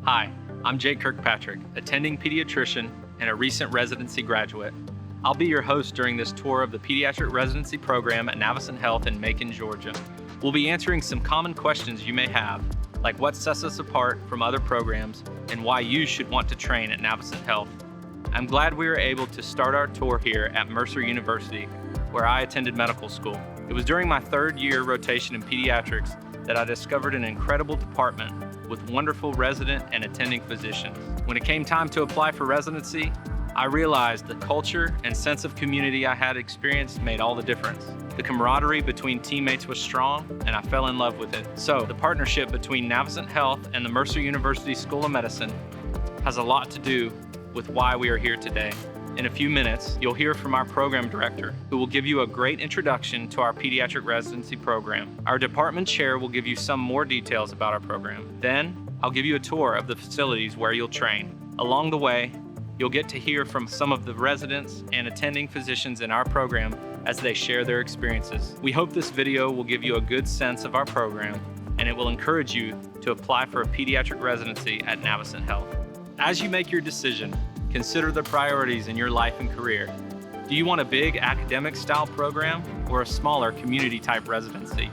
Hi, I'm Jake Kirkpatrick, attending pediatrician and a recent residency graduate. I'll be your host during this tour of the pediatric residency program at Navicent Health in Macon, Georgia. We'll be answering some common questions you may have, like what sets us apart from other programs and why you should want to train at Navicent Health. I'm glad we were able to start our tour here at Mercer University, where I attended medical school. It was during my third year rotation in pediatrics that I discovered an incredible department with wonderful resident and attending physicians. When it came time to apply for residency, I realized the culture and sense of community I had experienced made all the difference. The camaraderie between teammates was strong, and I fell in love with it. So the partnership between Navicent Health and the Mercer University School of Medicine has a lot to do with why we are here today. In a few minutes, you'll hear from our program director, who will give you a great introduction to our pediatric residency program. Our department chair will give you some more details about our program. Then, I'll give you a tour of the facilities where you'll train. Along the way, you'll get to hear from some of the residents and attending physicians in our program as they share their experiences. We hope this video will give you a good sense of our program, and it will encourage you to apply for a pediatric residency at Navicent Health. As you make your decision, consider the priorities in your life and career. Do you want a big academic style program or a smaller community type residency?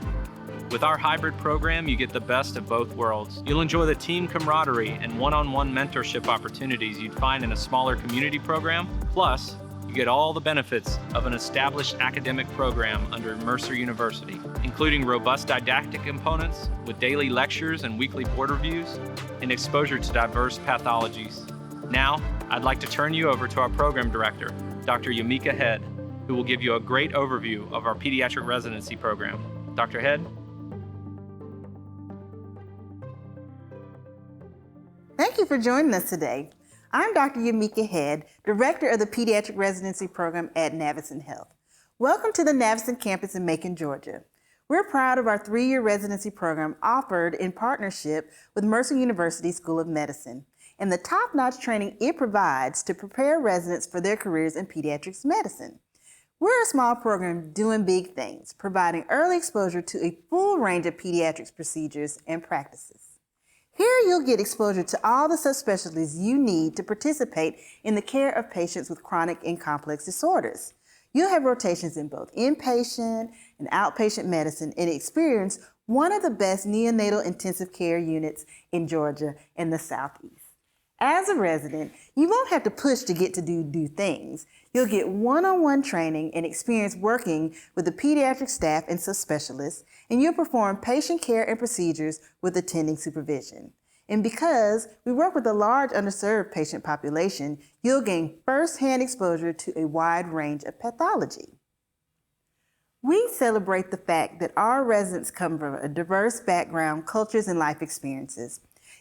With our hybrid program, you get the best of both worlds. You'll enjoy the team camaraderie and one-on-one mentorship opportunities you'd find in a smaller community program. Plus, you get all the benefits of an established academic program under Mercer University, including robust didactic components with daily lectures and weekly board reviews, and exposure to diverse pathologies. Now, I'd like to turn you over to our program director, Dr. Yamika Head, who will give you a great overview of our pediatric residency program. Dr. Head? Thank you for joining us today. I'm Dr. Yamika Head, Director of the Pediatric Residency Program at Navicent Health. Welcome to the Navicent campus in Macon, Georgia. We're proud of our 3-year residency program offered in partnership with Mercer University School of Medicine and the top-notch training it provides to prepare residents for their careers in pediatrics medicine. We're a small program doing big things, providing early exposure to a full range of pediatrics procedures and practices. Here you'll get exposure to all the subspecialties you need to participate in the care of patients with chronic and complex disorders. You'll have rotations in both inpatient and outpatient medicine and experience one of the best neonatal intensive care units in Georgia and the Southeast. As a resident, you won't have to push to get to do things. You'll get one-on-one training and experience working with the pediatric staff and subspecialists, and you'll perform patient care and procedures with attending supervision. And because we work with a large underserved patient population, you'll gain first-hand exposure to a wide range of pathology. We celebrate the fact that our residents come from a diverse background, cultures, and life experiences.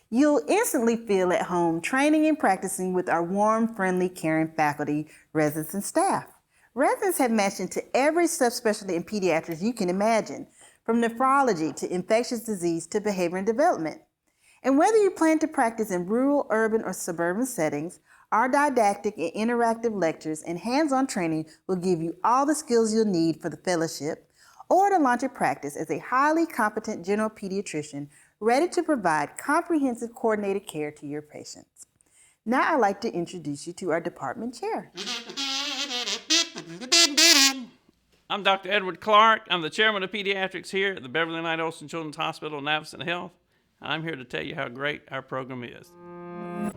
You'll instantly feel at home training and practicing with our warm, friendly, caring faculty, residents, and staff. Residents have matched into every subspecialty in pediatrics you can imagine, from nephrology to infectious disease to behavior and development. And whether you plan to practice in rural, urban, or suburban settings, our didactic and interactive lectures and hands-on training will give you all the skills you'll need for the fellowship or to launch a practice as a highly competent general pediatrician ready to provide comprehensive coordinated care to your patients. Now I'd like to introduce you to our department chair. I'm Dr. Edward Clark. I'm the chairman of pediatrics here at the Beverly Knight Olson Children's Hospital, Navicent Health. I'm here to tell you how great our program is.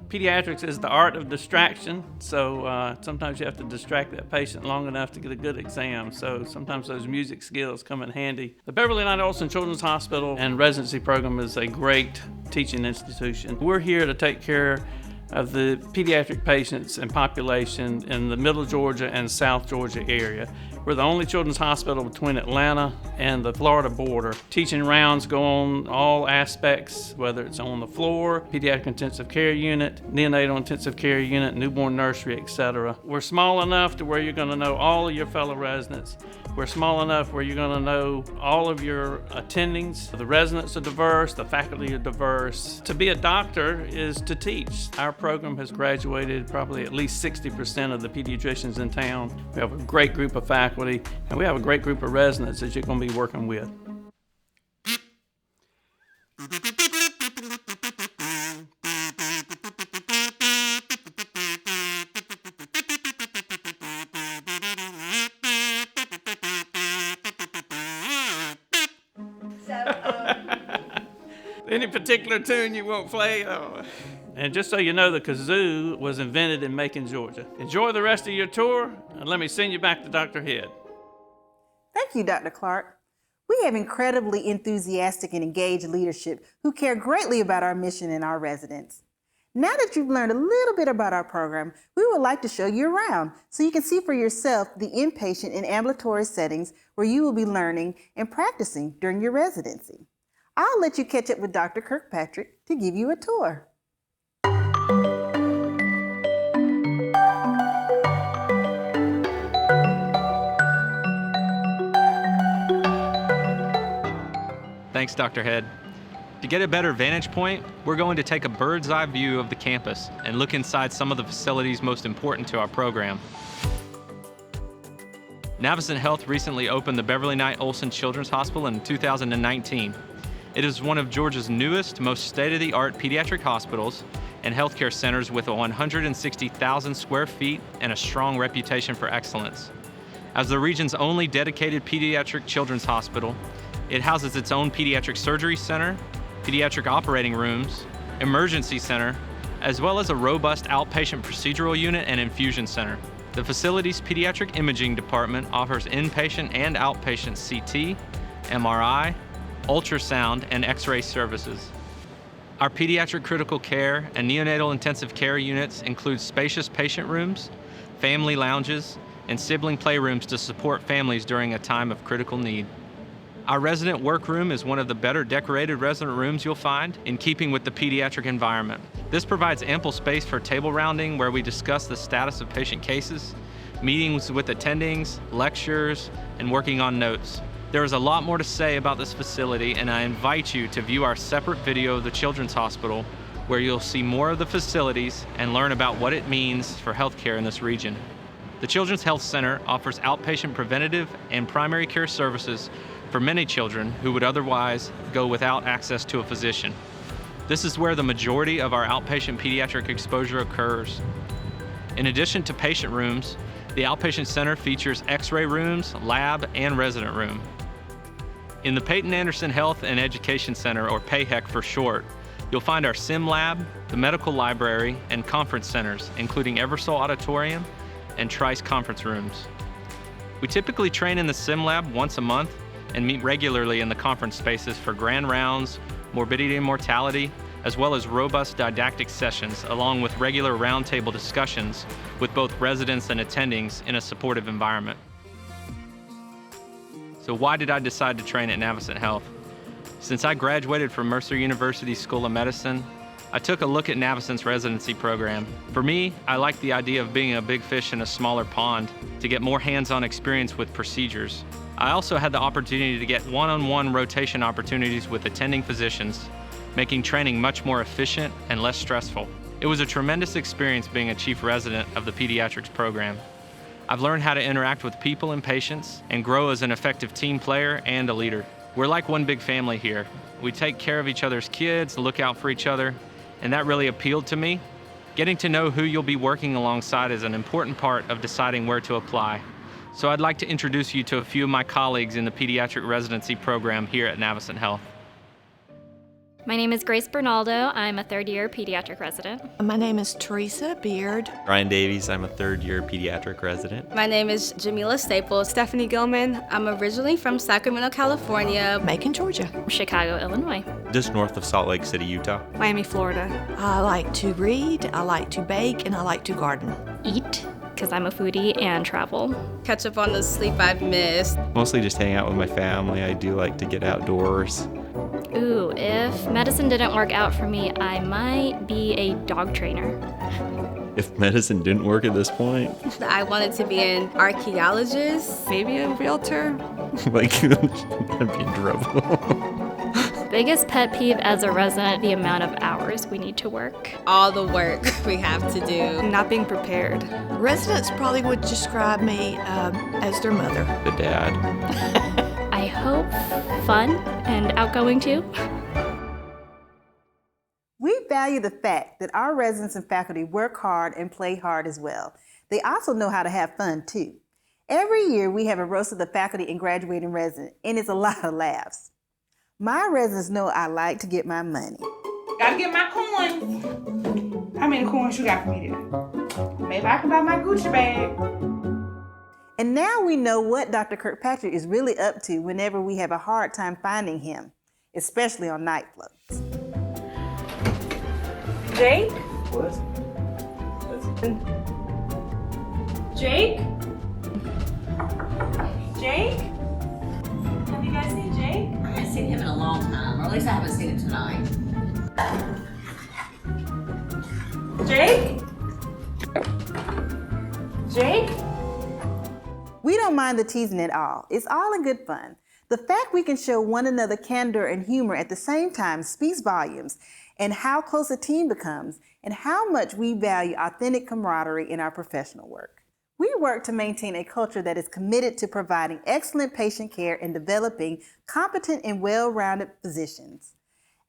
Pediatrics is the art of distraction, so sometimes you have to distract that patient long enough to get a good exam, so sometimes those music skills come in handy. The Beverly Knight Olson Children's Hospital and Residency Program is a great teaching institution. We're here to take care of the pediatric patients and population in the Middle Georgia and South Georgia area. We're the only children's hospital between Atlanta and the Florida border. Teaching rounds go on all aspects, whether it's on the floor, pediatric intensive care unit, neonatal intensive care unit, newborn nursery, etc. We're small enough to where you're going to know all of your fellow residents. We're small enough where you're going to know all of your attendings. The residents are diverse, the faculty are diverse. To be a doctor is to teach. Our program has graduated probably at least 60% of the pediatricians in town. We have a great group of faculty, and we have a great group of residents that you're going to be working with. Any particular tune you won't play? Oh. And just so you know, the kazoo was invented in Macon, Georgia. Enjoy the rest of your tour, and let me send you back to Dr. Head. Thank you, Dr. Clark. We have incredibly enthusiastic and engaged leadership who care greatly about our mission and our residents. Now that you've learned a little bit about our program, we would like to show you around so you can see for yourself the inpatient and ambulatory settings where you will be learning and practicing during your residency. I'll let you catch up with Dr. Kirkpatrick to give you a tour. Thanks, Dr. Head. To get a better vantage point, we're going to take a bird's eye view of the campus and look inside some of the facilities most important to our program. Navicent Health recently opened the Beverly Knight Olson Children's Hospital in 2019. It is one of Georgia's newest, most state-of-the-art pediatric hospitals and healthcare centers with 160,000 square feet and a strong reputation for excellence. As the region's only dedicated pediatric children's hospital, it houses its own pediatric surgery center, pediatric operating rooms, emergency center, as well as a robust outpatient procedural unit and infusion center. The facility's pediatric imaging department offers inpatient and outpatient CT, MRI, ultrasound, and X-ray services. Our pediatric critical care and neonatal intensive care units include spacious patient rooms, family lounges, and sibling playrooms to support families during a time of critical need. Our resident workroom is one of the better decorated resident rooms you'll find, in keeping with the pediatric environment. This provides ample space for table rounding where we discuss the status of patient cases, meetings with attendings, lectures, and working on notes. There is a lot more to say about this facility, and I invite you to view our separate video of the Children's Hospital, where you'll see more of the facilities and learn about what it means for healthcare in this region. The Children's Health Center offers outpatient preventative and primary care services for many children who would otherwise go without access to a physician. This is where the majority of our outpatient pediatric exposure occurs. In addition to patient rooms, the outpatient center features X-ray rooms, lab, and resident room. In the Peyton Anderson Health and Education Center, or PAHEC for short, you'll find our sim lab, the medical library, and conference centers, including Eversole Auditorium and Trice conference rooms. We typically train in the sim lab once a month and meet regularly in the conference spaces for grand rounds, morbidity and mortality, as well as robust didactic sessions, along with regular roundtable discussions with both residents and attendings in a supportive environment. So why did I decide to train at Navicent Health? Since I graduated from Mercer University School of Medicine, I took a look at Navicent's residency program. For me, I like the idea of being a big fish in a smaller pond to get more hands-on experience with procedures. I also had the opportunity to get one-on-one rotation opportunities with attending physicians, making training much more efficient and less stressful. It was a tremendous experience being a chief resident of the pediatrics program. I've learned how to interact with people and patients and grow as an effective team player and a leader. We're like one big family here. We take care of each other's kids, look out for each other, and that really appealed to me. Getting to know who you'll be working alongside is an important part of deciding where to apply. So I'd like to introduce you to a few of my colleagues in the pediatric residency program here at Navicent Health. My name is Grace Bernaldo. I'm a third-year pediatric resident. My name is Teresa Beard. Ryan Davies, I'm a third-year pediatric resident. My name is Jamila Staples. Stephanie Gilman. I'm originally from Sacramento, California. Macon, Georgia. Chicago, Illinois. Just north of Salt Lake City, Utah. Miami, Florida. I like to read, I like to bake, and I like to garden. Eat, because I'm a foodie, and travel. Catch up on the sleep I've missed. Mostly just hang out with my family. I do like to get outdoors. Ooh, if medicine didn't work out for me, I might be a dog trainer. If medicine didn't work at this point, I wanted to be an archaeologist. Maybe a realtor. like, I'd be in trouble. Biggest pet peeve as a resident, the amount of hours we need to work. All the work we have to do. Not being prepared. Residents probably would describe me as their mother. The dad. I hope fun and outgoing too. We value the fact that our residents and faculty work hard and play hard as well. They also know how to have fun too. Every year we have a roast of the faculty and graduating resident, and it's a lot of laughs. My residents know I like to get my money. Gotta get my coins. How many coins you got for me today? Maybe I can buy my Gucci bag. And now we know what Dr. Kirkpatrick is really up to whenever we have a hard time finding him, especially on night floats. Jake? What? Jake? Jake? Have you guys seen Jake? I haven't seen him in a long time, or at least I haven't seen him tonight. Jake? Jake? We don't mind the teasing at all. It's all in good fun. The fact we can show one another candor and humor at the same time speaks volumes, and how close a team becomes, and how much we value authentic camaraderie in our professional work. We work to maintain a culture that is committed to providing excellent patient care and developing competent and well-rounded physicians.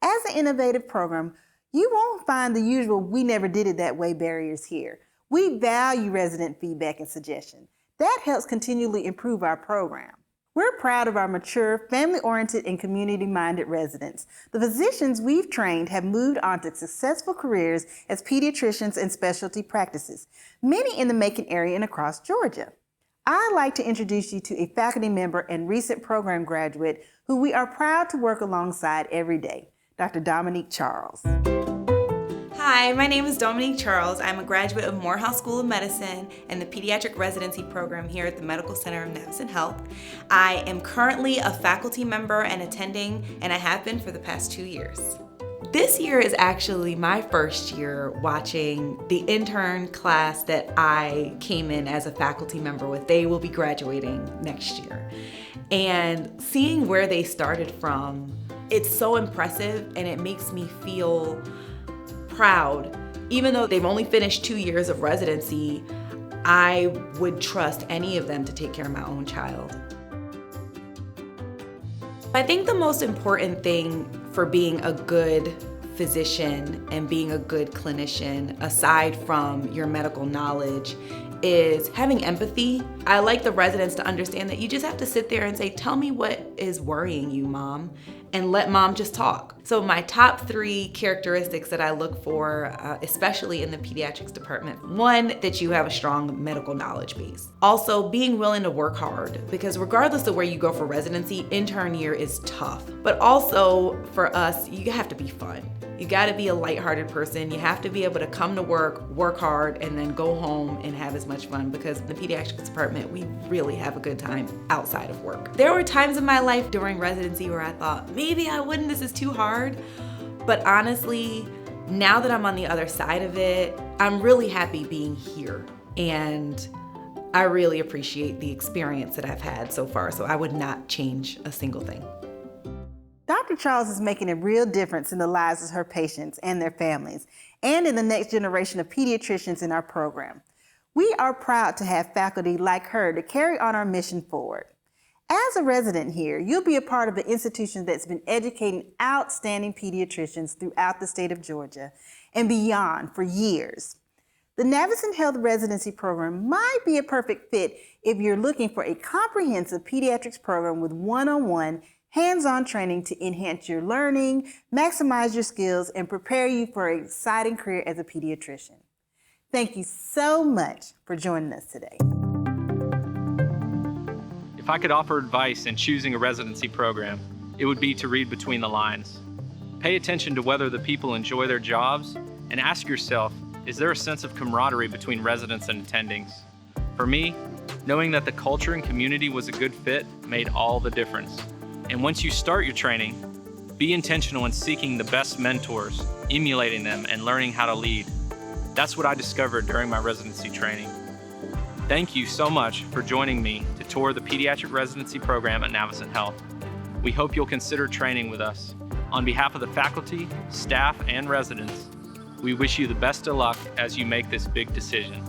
As an innovative program, you won't find the usual "we never did it that way" barriers here. We value resident feedback and suggestion. That helps continually improve our program. We're proud of our mature, family-oriented, and community-minded residents. The physicians we've trained have moved on to successful careers as pediatricians and specialty practices, many in the Macon area and across Georgia. I'd like to introduce you to a faculty member and recent program graduate who we are proud to work alongside every day, Dr. Dominique Charles. Hi, my name is Dominique Charles. I'm a graduate of Morehouse School of Medicine and the Pediatric Residency program here at the Medical Center of Navicent Health. I am currently a faculty member and attending, and I have been for the past 2 years. This year is actually my first year watching the intern class that I came in as a faculty member with. They will be graduating next year. And seeing where they started from, it's so impressive, and it makes me feel proud. Even though they've only finished 2 years of residency, I would trust any of them to take care of my own child. I think the most important thing for being a good physician and being a good clinician, aside from your medical knowledge, is having empathy. I like the residents to understand that you just have to sit there and say, "Tell me what is worrying you, Mom," and let Mom just talk. So my top 3 characteristics that I look for, especially in the pediatrics department: 1, that you have a strong medical knowledge base. Also, being willing to work hard, because regardless of where you go for residency, intern year is tough. But also for us, you have to be fun. You gotta be a lighthearted person. You have to be able to come to work hard, and then go home and have as much fun, because in the pediatrics department, we really have a good time outside of work. There were times in my life during residency where I thought, maybe I wouldn't, this is too hard. But honestly, now that I'm on the other side of it, I'm really happy being here. And I really appreciate the experience that I've had so far, so I would not change a single thing. Dr. Charles is making a real difference in the lives of her patients and their families, and in the next generation of pediatricians in our program. We are proud to have faculty like her to carry on our mission forward. As a resident here, you'll be a part of an institution that's been educating outstanding pediatricians throughout the state of Georgia and beyond for years. The Navicent Health Residency Program might be a perfect fit if you're looking for a comprehensive pediatrics program with one-on-one, hands-on training to enhance your learning, maximize your skills, and prepare you for an exciting career as a pediatrician. Thank you so much for joining us today. If I could offer advice in choosing a residency program, it would be to read between the lines. Pay attention to whether the people enjoy their jobs, and ask yourself, is there a sense of camaraderie between residents and attendings? For me, knowing that the culture and community was a good fit made all the difference. And once you start your training, be intentional in seeking the best mentors, emulating them, and learning how to lead. That's what I discovered during my residency training. Thank you so much for joining me to tour the Pediatric Residency Program at Navicent Health. We hope you'll consider training with us. On behalf of the faculty, staff, and residents, we wish you the best of luck as you make this big decision.